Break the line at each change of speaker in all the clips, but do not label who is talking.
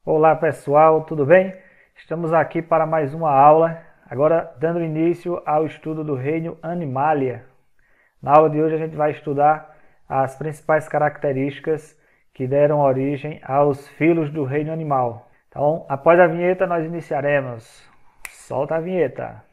Olá pessoal, tudo bem? Estamos aqui para mais uma aula, agora dando início ao estudo do reino Animalia. Na aula de hoje a gente vai estudar as principais características que deram origem aos filos do reino animal. Então, após a vinheta nós iniciaremos. Solta a vinheta!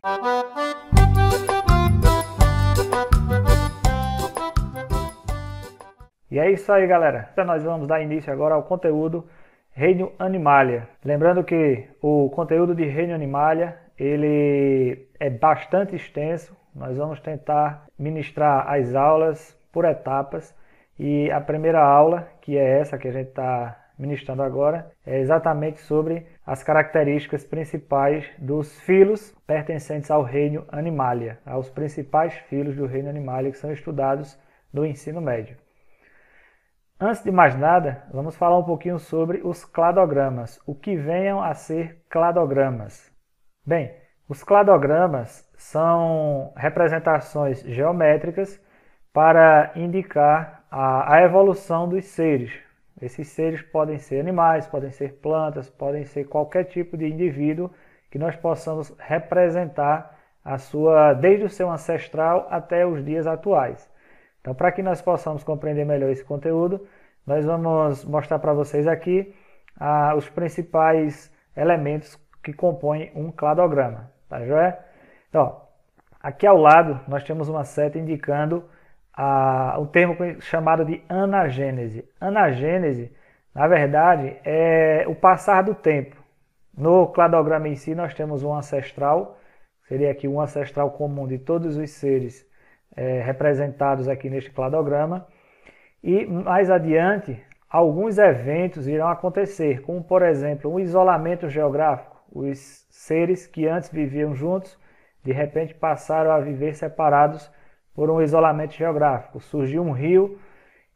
E é isso aí, galera. Então nós vamos dar início agora ao conteúdo Reino Animalia. Lembrando que o conteúdo de Reino Animalia, ele é bastante extenso. Nós vamos tentar ministrar as aulas por etapas. E a primeira aula, que é essa que a gente está ministrando agora, é exatamente sobre as características principais dos filos pertencentes ao Reino Animalia, aos principais filos do Reino Animalia que são estudados no ensino médio. Antes de mais nada, vamos falar um pouquinho sobre os cladogramas, o que venham a ser cladogramas. Bem, os cladogramas são representações geométricas para indicar a evolução dos seres. Esses seres podem ser animais, podem ser plantas, podem ser qualquer tipo de indivíduo que nós possamos representar desde o seu ancestral até os dias atuais. Então, para que nós possamos compreender melhor esse conteúdo, nós vamos mostrar para vocês aqui os principais elementos que compõem um cladograma. Tá joia? Então, aqui ao lado nós temos uma seta indicando o termo chamado de anagênese. Anagênese, na verdade, é o passar do tempo. No cladograma em si nós temos um ancestral, seria aqui um ancestral comum de todos os seres representados aqui neste cladograma, e mais adiante alguns eventos irão acontecer, como por exemplo um isolamento geográfico. Os seres que antes viviam juntos, de repente passaram a viver separados por um isolamento geográfico. Surgiu um rio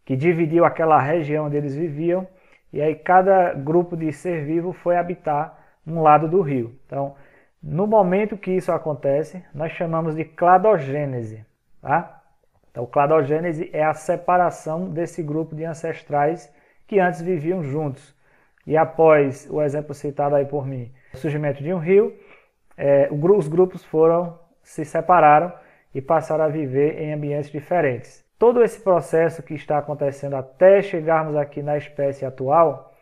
que dividiu aquela região onde eles viviam, e aí cada grupo de ser vivo foi habitar um lado do rio. Então, no momento que isso acontece, nós chamamos de cladogênese. Tá? Então, cladogênese é a separação desse grupo de ancestrais que antes viviam juntos. E após o exemplo citado aí por mim, o surgimento de um rio, os grupos se separaram e passaram a viver em ambientes diferentes. Todo esse processo que está acontecendo até chegarmos aqui na espécie atual,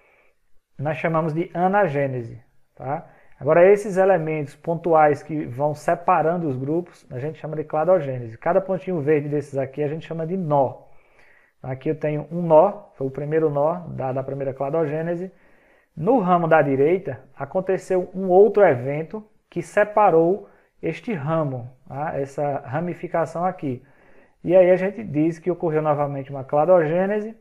nós chamamos de anagênese. Tá? Agora, esses elementos pontuais que vão separando os grupos, a gente chama de cladogênese. Cada pontinho verde desses aqui a gente chama de nó. Aqui eu tenho um nó, foi o primeiro nó da primeira cladogênese. No ramo da direita, aconteceu um outro evento que separou este ramo, tá? Essa ramificação aqui. E aí a gente diz que ocorreu novamente uma cladogênese,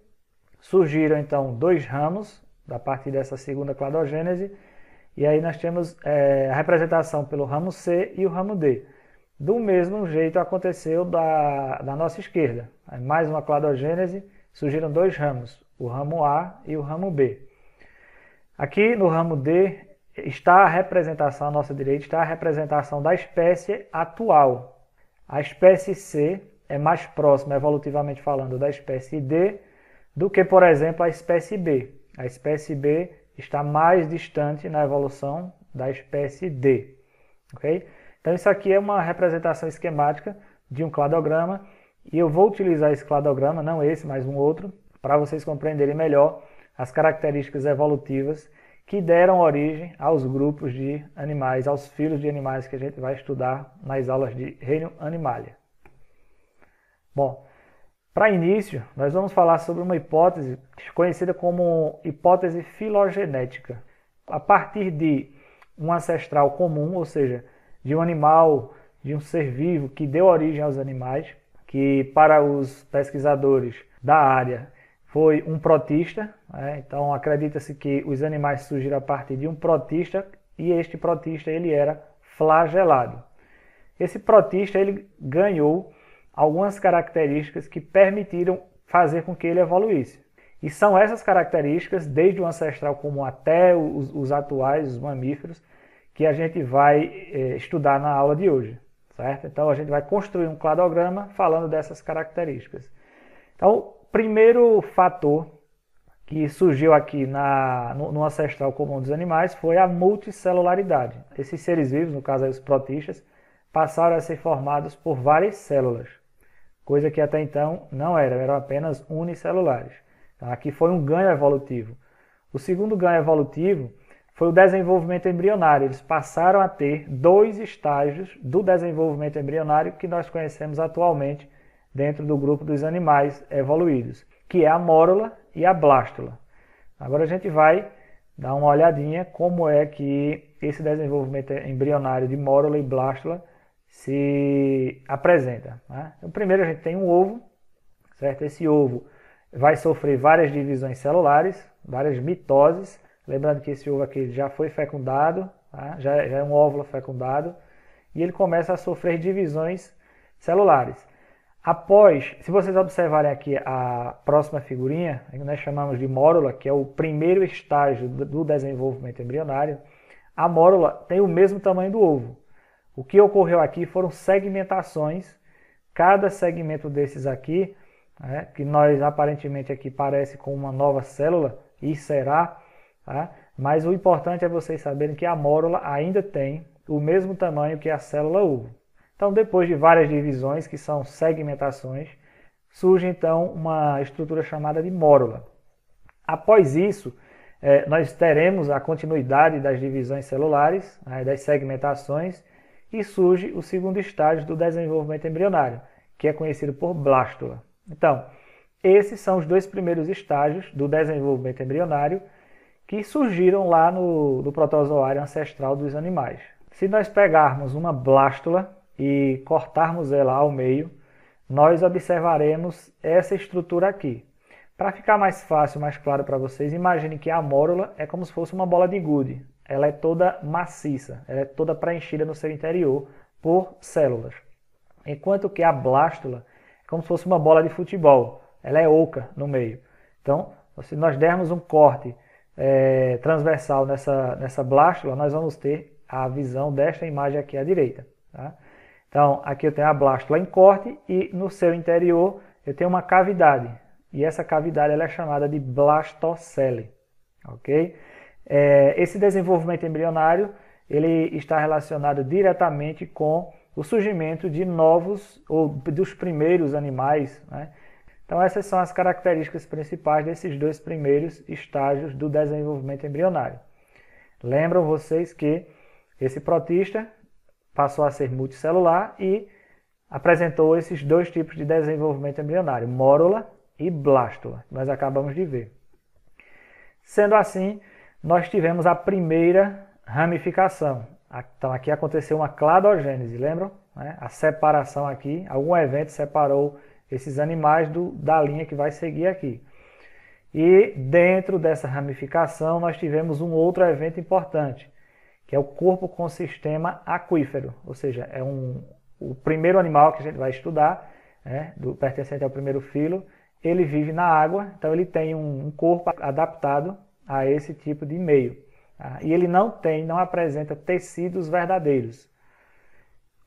surgiram então dois ramos, a partir dessa segunda cladogênese, e aí nós temos a representação pelo ramo C e o ramo D. Do mesmo jeito aconteceu da nossa esquerda. Mais uma cladogênese, surgiram dois ramos, o ramo A e o ramo B. Aqui no ramo D está a representação, à nossa direita, está a representação da espécie atual. A espécie C é mais próxima, evolutivamente falando, da espécie D do que, por exemplo, a espécie B. A espécie B está mais distante na evolução da espécie D. Okay? Então isso aqui é uma representação esquemática de um cladograma, e eu vou utilizar esse cladograma, não esse, mas um outro, para vocês compreenderem melhor as características evolutivas que deram origem aos grupos de animais, aos filos de animais que a gente vai estudar nas aulas de Reino Animalia. Bom, para início, nós vamos falar sobre uma hipótese conhecida como hipótese filogenética. A partir de um ancestral comum, ou seja, de um animal, de um ser vivo que deu origem aos animais, que para os pesquisadores da área foi um protista, né? Então acredita-se que os animais surgiram a partir de um protista, e este protista ele era flagelado. Esse protista ele ganhou algumas características que permitiram fazer com que ele evoluísse. E são essas características, desde o ancestral comum até os atuais, os mamíferos, que a gente vai estudar na aula de hoje. Certo? Então a gente vai construir um cladograma falando dessas características. Então, o primeiro fator que surgiu aqui no ancestral comum dos animais foi a multicelularidade. Esses seres vivos, no caso aí os protistas, passaram a ser formados por várias células, coisa que até então não eram apenas unicelulares. Então, aqui foi um ganho evolutivo. O segundo ganho evolutivo foi o desenvolvimento embrionário. Eles passaram a ter 2 estágios do desenvolvimento embrionário que nós conhecemos atualmente dentro do grupo dos animais evoluídos, que é a mórula e a blástula. Agora a gente vai dar uma olhadinha como é que esse desenvolvimento embrionário de mórula e blástula se apresenta. Né? Então, primeiro a gente tem um ovo, certo? Esse ovo vai sofrer várias divisões celulares, várias mitoses. Lembrando que esse ovo aqui já foi fecundado, tá? já é um óvulo fecundado, e ele começa a sofrer divisões celulares. Após, se vocês observarem aqui a próxima figurinha, nós chamamos de mórula, que é o primeiro estágio do desenvolvimento embrionário, a mórula tem o mesmo tamanho do ovo. O que ocorreu aqui foram segmentações. Cada segmento desses aqui, né, que nós aparentemente aqui parece com uma nova célula, e será, tá? Mas o importante é vocês saberem que a mórula ainda tem o mesmo tamanho que a célula ovo. Então, depois de várias divisões, que são segmentações, surge então uma estrutura chamada de mórula. Após isso, nós teremos a continuidade das divisões celulares, né, das segmentações, e surge o segundo estágio do desenvolvimento embrionário, que é conhecido por blástula. Então, esses são os 2 primeiros estágios do desenvolvimento embrionário que surgiram lá no protozoário ancestral dos animais. Se nós pegarmos uma blástula e cortarmos ela ao meio, nós observaremos essa estrutura aqui. Para ficar mais fácil, mais claro para vocês, imagine que a mórula é como se fosse uma bola de gude. Ela é toda maciça, ela é toda preenchida no seu interior por células. Enquanto que a blástula é como se fosse uma bola de futebol, ela é oca no meio. Então, se nós dermos um corte transversal nessa blástula, nós vamos ter a visão desta imagem aqui à direita. Tá? Então, aqui eu tenho a blástula em corte e no seu interior eu tenho uma cavidade. E essa cavidade ela é chamada de blastocele. Okay? Esse desenvolvimento embrionário ele está relacionado diretamente com o surgimento de novos, ou dos primeiros animais. Né? Então, essas são as características principais desses 2 primeiros estágios do desenvolvimento embrionário. Lembram vocês que esse protista passou a ser multicelular e apresentou esses 2 tipos de desenvolvimento embrionário, mórula e blástula, que nós acabamos de ver. Sendo assim, nós tivemos a primeira ramificação. Então aqui aconteceu uma cladogênese, lembram? A separação aqui, algum evento separou esses animais da linha que vai seguir aqui. E dentro dessa ramificação nós tivemos um outro evento importante, que é o corpo com sistema aquífero, ou seja, é o primeiro animal que a gente vai estudar, pertencente ao primeiro filo, ele vive na água, então ele tem um corpo adaptado a esse tipo de meio. Tá? E ele não apresenta tecidos verdadeiros.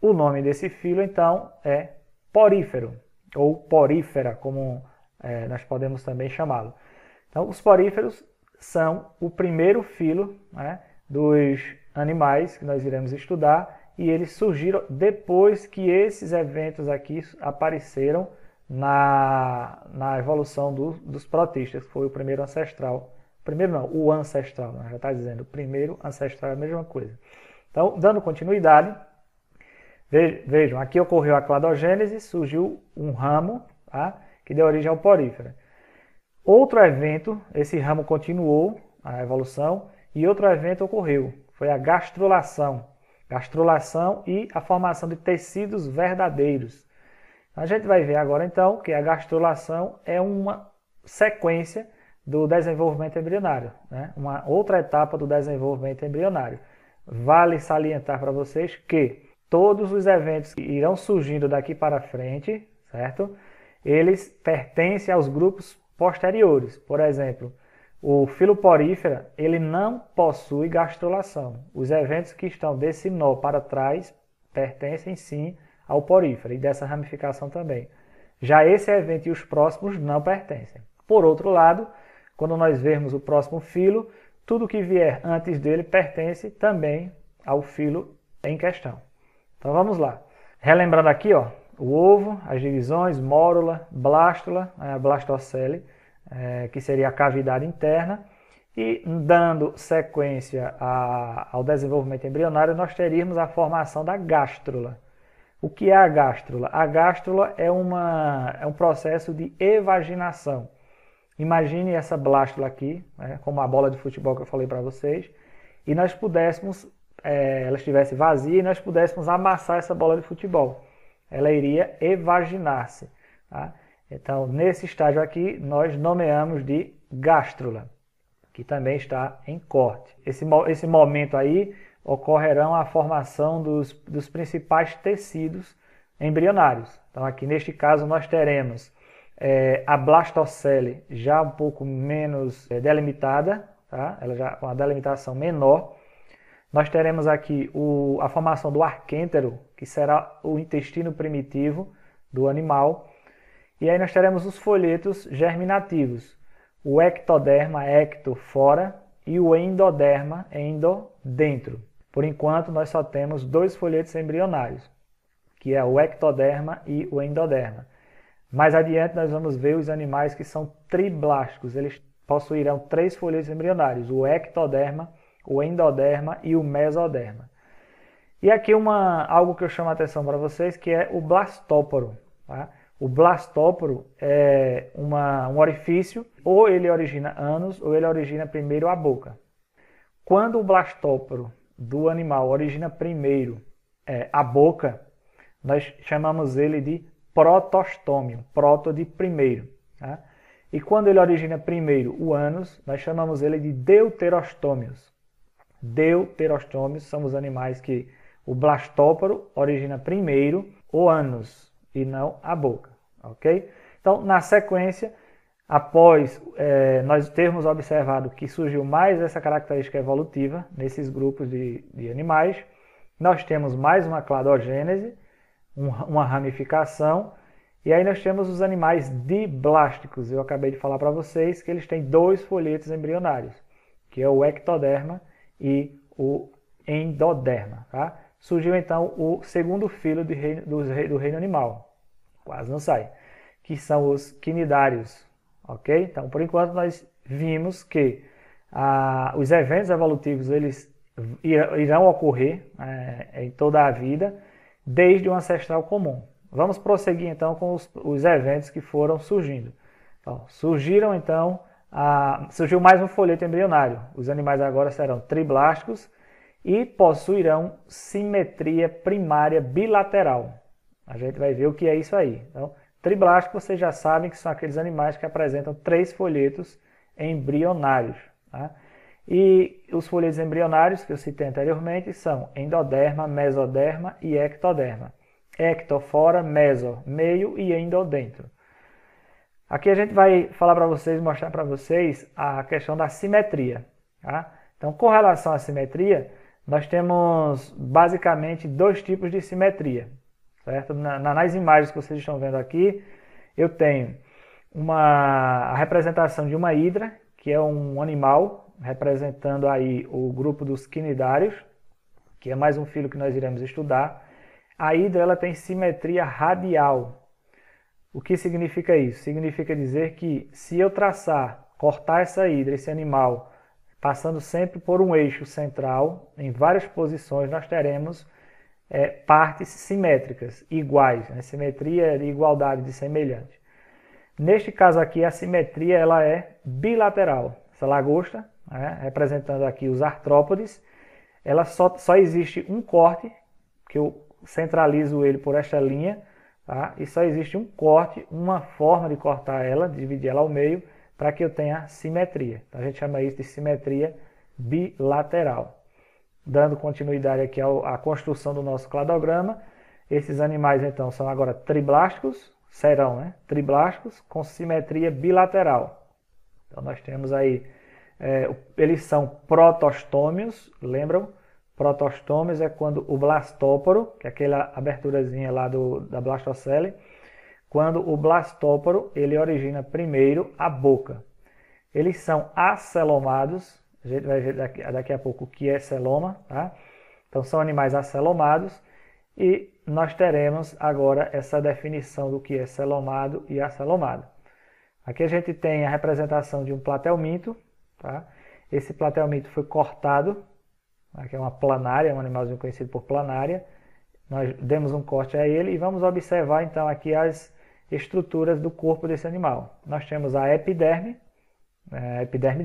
O nome desse filo, então, é porífero, ou porífera, como nós podemos também chamá-lo. Então, os poríferos são o primeiro filo dos animais que nós iremos estudar, e eles surgiram depois que esses eventos aqui apareceram na evolução dos protistas, que foi o primeiro ancestral. Primeiro não, o ancestral, já está dizendo, o primeiro ancestral é a mesma coisa. Então, dando continuidade, vejam, aqui ocorreu a cladogênese, surgiu um ramo, tá, que deu origem ao porífero. Outro evento, esse ramo continuou a evolução, e outro evento ocorreu, foi a gastrulação. Gastrulação e a formação de tecidos verdadeiros. A gente vai ver agora então que a gastrulação é uma sequência do desenvolvimento embrionário, uma outra etapa do desenvolvimento embrionário. Vale salientar para vocês que todos os eventos que irão surgindo daqui para frente, certo? Eles pertencem aos grupos posteriores. Por exemplo, o filo porífera, ele não possui gastrulação. Os eventos que estão desse nó para trás pertencem sim ao porífero e dessa ramificação também. Já esse evento e os próximos não pertencem. Por outro lado, quando nós vermos o próximo filo, tudo que vier antes dele pertence também ao filo em questão. Então vamos lá. Relembrando aqui, ó, o ovo, as divisões, mórula, blástula, a blastocele, que seria a cavidade interna, e dando sequência ao desenvolvimento embrionário, nós teríamos a formação da gástrula. O que é a gástrula? A gástrula é um processo de evaginação. Imagine essa blástula aqui, né, como a bola de futebol que eu falei para vocês, e nós pudéssemos, ela estivesse vazia e nós pudéssemos amassar essa bola de futebol. Ela iria evaginar-se. Tá? Então, nesse estágio aqui, nós nomeamos de gástrula, que também está em corte. Esse momento aí ocorrerão a formação dos principais tecidos embrionários. Então, aqui neste caso, nós teremos a blastocele já um pouco menos delimitada, tá? Ela já com uma delimitação menor. Nós teremos aqui a formação do arquêntero, que será o intestino primitivo do animal. E aí nós teremos os folhetos germinativos. O ectoderma, ecto, fora, e o endoderma, endo, dentro. Por enquanto, nós só temos 2 folhetos embrionários, que é o ectoderma e o endoderma. Mais adiante, nós vamos ver os animais que são triblásticos. Eles possuirão 3 folhetos embrionários, o ectoderma, o endoderma e o mesoderma. E aqui algo que eu chamo a atenção para vocês, que é o blastóporo. Tá? O blastóporo é um orifício, ou ele origina ânus, ou ele origina primeiro a boca. Quando o blastóporo do animal origina primeiro a boca, nós chamamos ele de protostômio, proto de primeiro. Tá? E quando ele origina primeiro o ânus, nós chamamos ele de deuterostômios. Deuterostômios são os animais que o blastóporo origina primeiro o ânus e não a boca, ok? Então, na sequência, após nós termos observado que surgiu mais essa característica evolutiva nesses grupos de animais, nós temos mais uma cladogênese, uma ramificação, e aí nós temos os animais diblásticos. Eu acabei de falar para vocês que eles têm 2 folhetos embrionários, que é o ectoderma e o endoderma. Tá? Surgiu então o segundo filo do reino animal, quase não sai, que são os quinidários. Ok? Então, por enquanto, nós vimos que os eventos evolutivos eles irão ocorrer em toda a vida, desde o ancestral comum. Vamos prosseguir então com os eventos que foram surgindo. Então, surgiu mais um folheto embrionário. Os animais agora serão triblásticos e possuirão simetria primária bilateral. A gente vai ver o que é isso aí. Então, triblásticos, vocês já sabem que são aqueles animais que apresentam 3 folhetos embrionários. Tá? E os folhetos embrionários que eu citei anteriormente são endoderma, mesoderma e ectoderma. Ecto fora, meso meio e endo dentro. Aqui a gente vai falar para vocês, mostrar para vocês a questão da simetria. Tá? Então, com relação à simetria, nós temos basicamente 2 tipos de simetria. Certo? Nas imagens que vocês estão vendo aqui, eu tenho a representação de uma hidra, que é um animal, representando aí o grupo dos quinidários, que é mais um filo que nós iremos estudar. A hidra ela tem simetria radial. O que significa isso? Significa dizer que se eu cortar essa hidra, esse animal, passando sempre por um eixo central, em várias posições, nós teremos partes simétricas, iguais, né? Simetria de igualdade, de semelhante. Neste caso aqui, a simetria ela é bilateral. Essa lagosta, né, representando aqui os artrópodes, ela só existe um corte, que eu centralizo ele por esta linha, tá? E só existe um corte, uma forma de cortar ela, dividir ela ao meio, para que eu tenha simetria. Então, a gente chama isso de simetria bilateral. Dando continuidade aqui à construção do nosso cladograma, esses animais então são agora triblásticos, serão, né? Triblásticos com simetria bilateral. Então nós temos aí, eles são protostômios, lembram? Protostômios é quando o blastóporo, que é aquela aberturazinha lá da blastocele, quando o blastóporo ele origina primeiro a boca. eles são acelomados. A gente vai ver daqui a pouco o que é celoma, tá? Então são animais acelomados e nós teremos agora essa definição do que é celomado e acelomado. Aqui a gente tem a representação de um platelminto, tá? Esse platelminto foi cortado, aqui é uma planária, um animalzinho conhecido por planária. Nós demos um corte a ele e vamos observar então aqui as estruturas do corpo desse animal. Nós temos a epiderme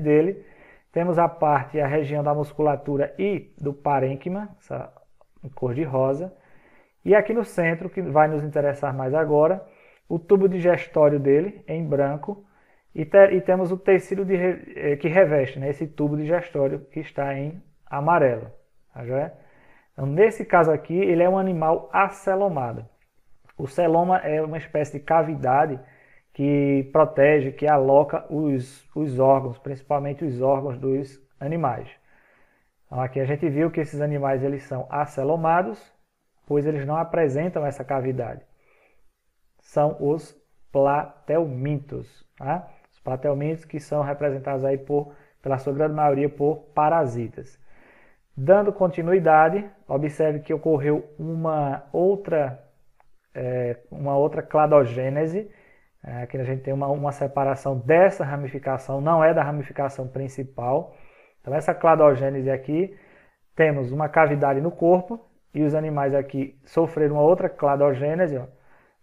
dele, temos a região da musculatura e do parênquima, essa cor de rosa. E aqui no centro, que vai nos interessar mais agora, o tubo digestório dele em branco e temos o tecido que reveste, né, esse tubo digestório que está em amarelo. Tá, joia? Então, nesse caso aqui, ele é um animal acelomado. O celoma é uma espécie de cavidade que protege, que aloca os órgãos, principalmente os órgãos dos animais. Então, aqui a gente viu que esses animais eles são acelomados, pois eles não apresentam essa cavidade. São os platelmintos. Tá? Os platelmintos que são representados aí pela sua grande maioria por parasitas. Dando continuidade, observe que ocorreu uma outra cladogênese. Aqui a gente tem uma separação dessa ramificação, não é da ramificação principal. Então essa cladogênese aqui, temos uma cavidade no corpo e os animais aqui sofreram uma outra cladogênese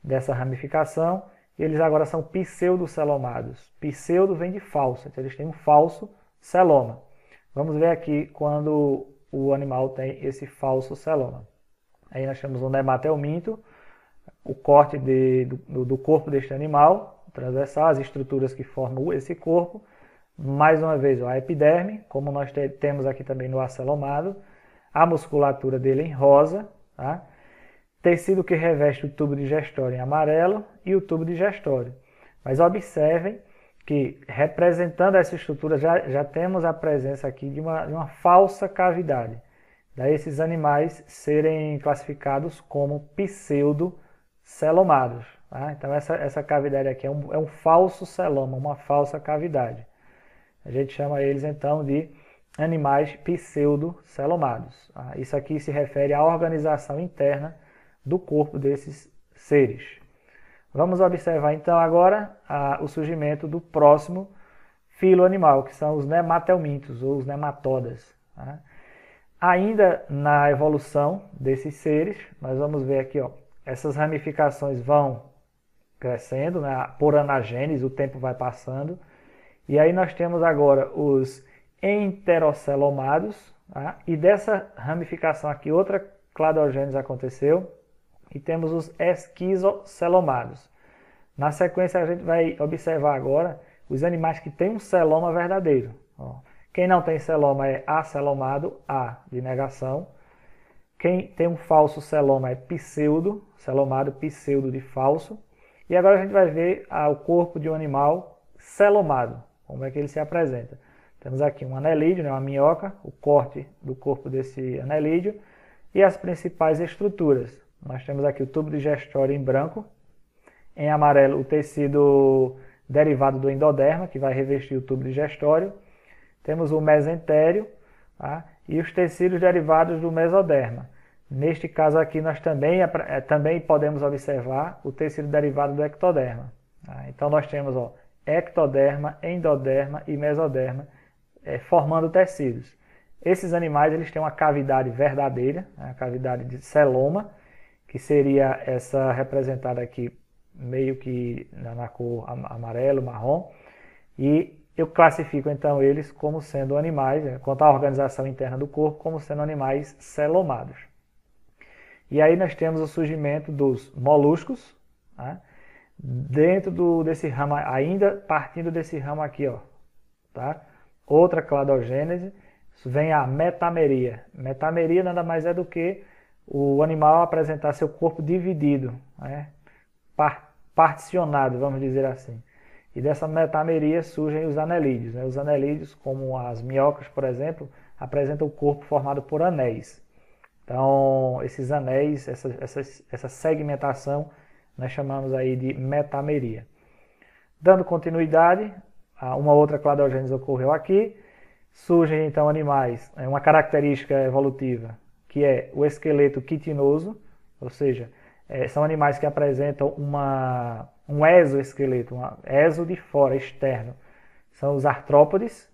dessa ramificação e eles agora são pseudocelomados. Pseudo vem de falso, então eles têm um falso celoma. Vamos ver aqui quando o animal tem esse falso celoma. Aí nós temos um nematelminto, o corte do corpo deste animal, transversal, as estruturas que formam esse corpo. Mais uma vez, a epiderme, como nós temos aqui também no acelomado, a musculatura dele em rosa, tá? Tecido que reveste o tubo digestório em amarelo e o tubo digestório. Mas observem que, representando essa estrutura, já temos a presença aqui de uma falsa cavidade. Daí esses animais serem classificados como pseudocelomados. Tá? Então essa cavidade aqui é um falso celoma, uma falsa cavidade. A gente chama eles então de animais pseudocelomados. Tá? Isso aqui se refere à organização interna do corpo desses seres. Vamos observar então agora o surgimento do próximo filo animal, que são os nematelmintos ou os nematodas. Tá? Ainda na evolução desses seres, nós vamos ver aqui, essas ramificações vão crescendo, né, por anagênese, o tempo vai passando. E aí nós temos agora os enterocelomados, tá? E dessa ramificação aqui outra cladogênese aconteceu e temos os esquizocelomados. Na sequência a gente vai observar agora os animais que têm um celoma verdadeiro. Quem não tem celoma é acelomado, A de negação. Quem tem um falso celoma é pseudo-celomado, pseudo de falso. E agora a gente vai ver o corpo de um animal celomado, como é que ele se apresenta. Temos aqui um anelídeo, né, uma minhoca, o corte do corpo desse anelídeo e as principais estruturas. Nós temos aqui o tubo digestório em branco, em amarelo o tecido derivado do endoderma, que vai revestir o tubo digestório. Temos o mesentério, tá? E os tecidos derivados do mesoderma. Neste caso aqui nós também podemos observar o tecido derivado do ectoderma. Tá? Então nós temos ectoderma, endoderma e mesoderma formando tecidos. Esses animais eles têm uma cavidade verdadeira, a cavidade de celoma, que seria essa representada aqui meio que na cor amarelo, marrom, e eu classifico então eles como sendo animais, quanto à organização interna do corpo, como sendo animais celomados. E aí nós temos o surgimento dos moluscos, tá? Dentro desse ramo, ainda partindo desse ramo aqui, tá? Outra cladogênese, vem a metameria. Metameria nada mais é do que o animal apresentar seu corpo dividido, né? Particionado, vamos dizer assim. E dessa metameria surgem os anelídeos. Né? Os anelídeos, como as minhocas, por exemplo, apresentam o corpo formado por anéis. Então, esses anéis, essa segmentação, nós chamamos aí de metameria. Dando continuidade, uma outra cladogênese ocorreu aqui. Surgem então animais, uma característica evolutiva, que é o esqueleto quitinoso, ou seja, são animais que apresentam um exoesqueleto, um exo de fora, externo. São os artrópodes,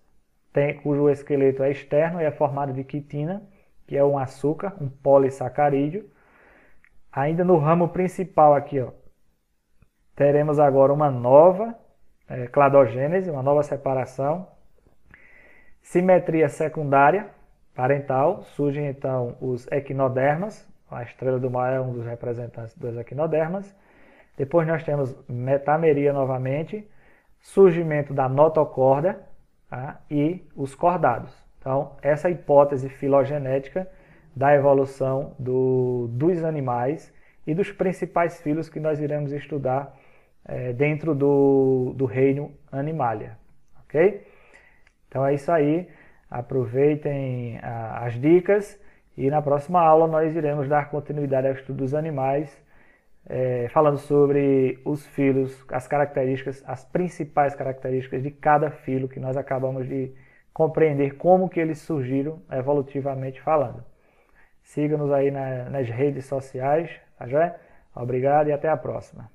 cujo esqueleto é externo e é formado de quitina, que é um açúcar, um polissacarídeo. Ainda no ramo principal aqui, ó, teremos agora uma nova cladogênese, uma nova separação. Simetria secundária, parental, surgem então os equinodermas, a estrela do mar é um dos representantes dos equinodermas. Depois nós temos metameria novamente, surgimento da notocorda, tá? E os cordados. Então, essa hipótese filogenética da evolução dos animais e dos principais filos que nós iremos estudar dentro do reino Animalia, ok? Então é isso aí, aproveitem as dicas e na próxima aula nós iremos dar continuidade ao estudo dos animais, falando sobre os filos, as características, as principais características de cada filo que nós acabamos de compreender como que eles surgiram evolutivamente falando. Siga-nos aí nas redes sociais, tá já? Obrigado e até a próxima.